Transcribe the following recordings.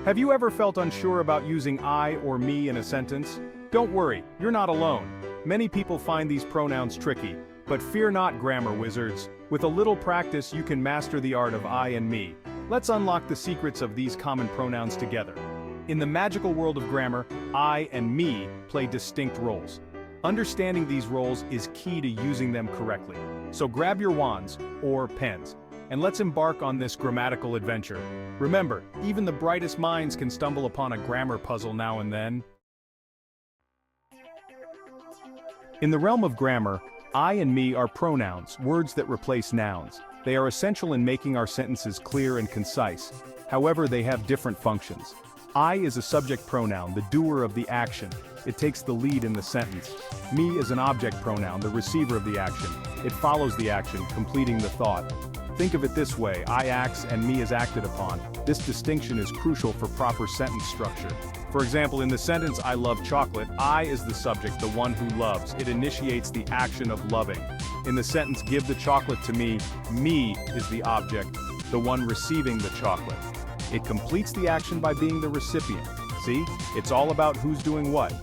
Have you ever felt unsure about using I or me in a sentence? Don't worry, you're not alone. Many people find these pronouns tricky, but fear not, grammar wizards. With a little practice, you can master the art of I and me. Let's unlock the secrets of these common pronouns together. In the magical world of grammar, I and me play distinct roles. Understanding these roles is key to using them correctly. So grab your wands, or pens, and let's embark on this grammatical adventure. Remember, even the brightest minds can stumble upon a grammar puzzle now and then. In the realm of grammar, I and me are pronouns, words that replace nouns. They are essential in making our sentences clear and concise. However, they have different functions. I is a subject pronoun, the doer of the action. It takes the lead in the sentence. Me is an object pronoun, the receiver of the action. It follows the action, completing the thought. Think of it this way, I acts and me is acted upon. This distinction is crucial for proper sentence structure. For example, in the sentence, I love chocolate, I is the subject, the one who loves. It initiates the action of loving. In the sentence, give the chocolate to me is the object, the one receiving the chocolate. It completes the action by being the recipient. See, it's all about who's doing what.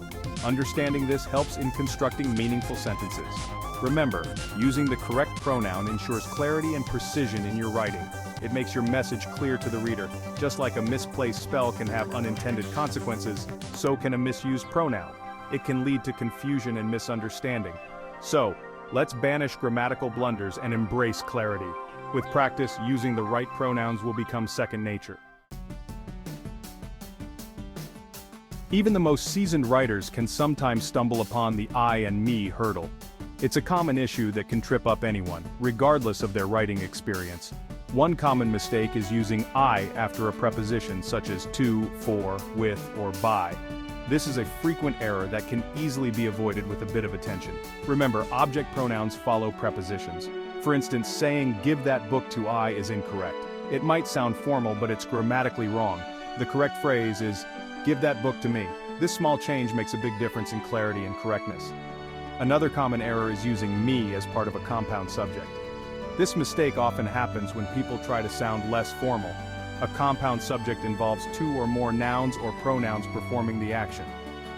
Understanding this helps in constructing meaningful sentences. Remember, using the correct pronoun ensures clarity and precision in your writing. It makes your message clear to the reader. Just like a misplaced spell can have unintended consequences, so can a misused pronoun. It can lead to confusion and misunderstanding. So, let's banish grammatical blunders and embrace clarity. With practice, using the right pronouns will become second nature. Even the most seasoned writers can sometimes stumble upon the I and me hurdle. It's a common issue that can trip up anyone, regardless of their writing experience. One common mistake is using I after a preposition such as to, for, with, or by. This is a frequent error that can easily be avoided with a bit of attention. Remember, object pronouns follow prepositions. For instance, saying give that book to I is incorrect. It might sound formal, but it's grammatically wrong. The correct phrase is give that book to me. This small change makes a big difference in clarity and correctness. Another common error is using me as part of a compound subject. This mistake often happens when people try to sound less formal. A compound subject involves two or more nouns or pronouns performing the action.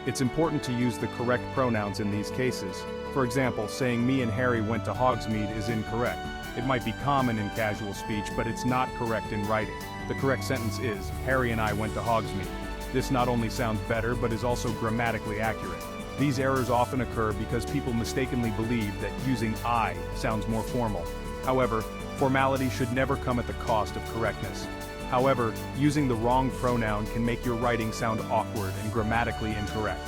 It's important to use the correct pronouns in these cases. For example, saying me and Harry went to Hogsmeade is incorrect. It might be common in casual speech, but it's not correct in writing. The correct sentence is, Harry and I went to Hogsmeade. This not only sounds better, but is also grammatically accurate. These errors often occur because people mistakenly believe that using I sounds more formal. However, formality should never come at the cost of correctness. However, using the wrong pronoun can make your writing sound awkward and grammatically incorrect.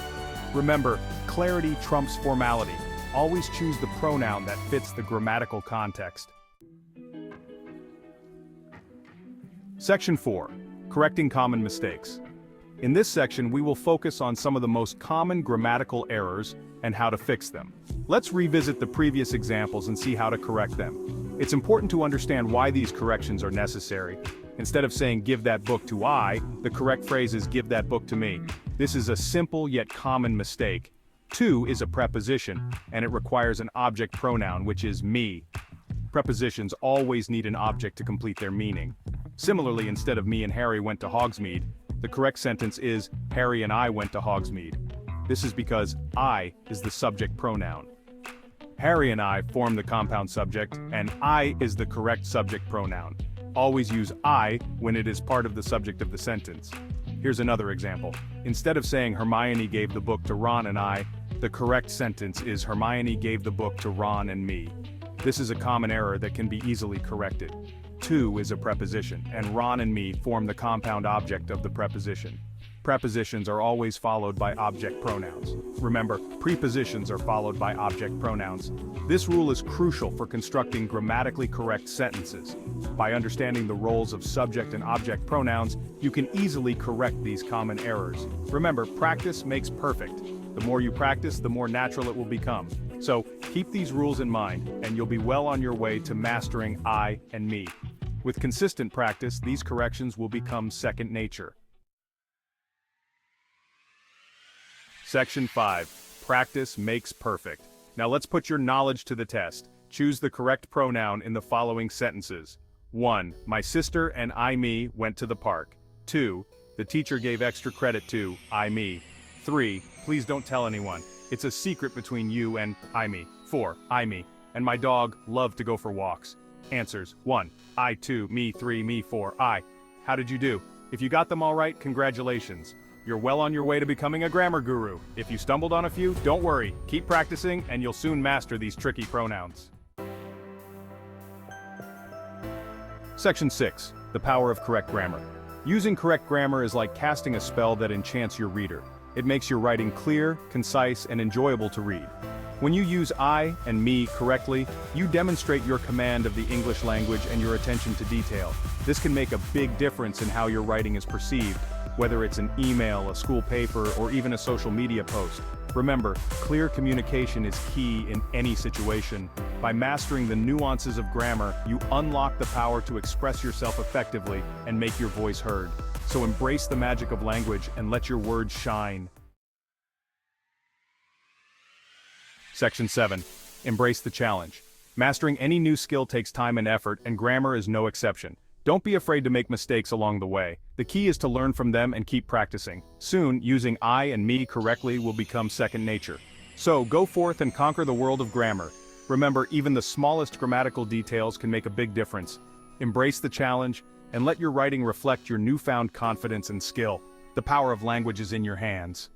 Remember, clarity trumps formality. Always choose the pronoun that fits the grammatical context. Section 4. Correcting common mistakes. In this section, we will focus on some of the most common grammatical errors and how to fix them. Let's revisit the previous examples and see how to correct them. It's important to understand why these corrections are necessary. Instead of saying give that book to I, the correct phrase is give that book to me. This is a simple yet common mistake. To is a preposition, and it requires an object pronoun, which is me. Prepositions always need an object to complete their meaning. Similarly, instead of me and Harry went to Hogsmeade, the correct sentence is, Harry and I went to Hogsmeade. This is because I is the subject pronoun. Harry and I form the compound subject, and I is the correct subject pronoun. Always use I when it is part of the subject of the sentence. Here's another example. Instead of saying Hermione gave the book to Ron and I, the correct sentence is Hermione gave the book to Ron and me. This is a common error that can be easily corrected. To is a preposition, and Ron and me form the compound object of the preposition. Prepositions are always followed by object pronouns. Remember, prepositions are followed by object pronouns. This rule is crucial for constructing grammatically correct sentences. By understanding the roles of subject and object pronouns, you can easily correct these common errors. Remember, practice makes perfect. The more you practice, the more natural it will become. So, keep these rules in mind, and you'll be well on your way to mastering I and me. With consistent practice, these corrections will become second nature. Section 5. Practice makes perfect. Now let's put your knowledge to the test. Choose the correct pronoun in the following sentences. 1. My sister and me went to the park. 2. The teacher gave extra credit to I, me. 3. Please don't tell anyone. It's a secret between you and I, me. 4. I, me. And my dog love to go for walks. Answers. 1. I, 2, me, 3, me, 4, I. How did you do? If you got them all right, congratulations. You're well on your way to becoming a grammar guru. If you stumbled on a few, don't worry. Keep practicing and you'll soon master these tricky pronouns. Section 6. The power of correct grammar. Using correct grammar is like casting a spell that enchants your reader. It makes your writing clear, concise, and enjoyable to read. When you use I and me correctly, you demonstrate your command of the English language and your attention to detail. This can make a big difference in how your writing is perceived, whether it's an email, a school paper, or even a social media post. Remember, clear communication is key in any situation. By mastering the nuances of grammar, you unlock the power to express yourself effectively and make your voice heard. So embrace the magic of language and let your words shine. Section 7. Embrace the challenge. Mastering any new skill takes time and effort, and grammar is no exception. Don't be afraid to make mistakes along the way. The key is to learn from them and keep practicing. Soon, using I and me correctly will become second nature. So, go forth and conquer the world of grammar. Remember, even the smallest grammatical details can make a big difference. Embrace the challenge, and let your writing reflect your newfound confidence and skill. The power of language is in your hands.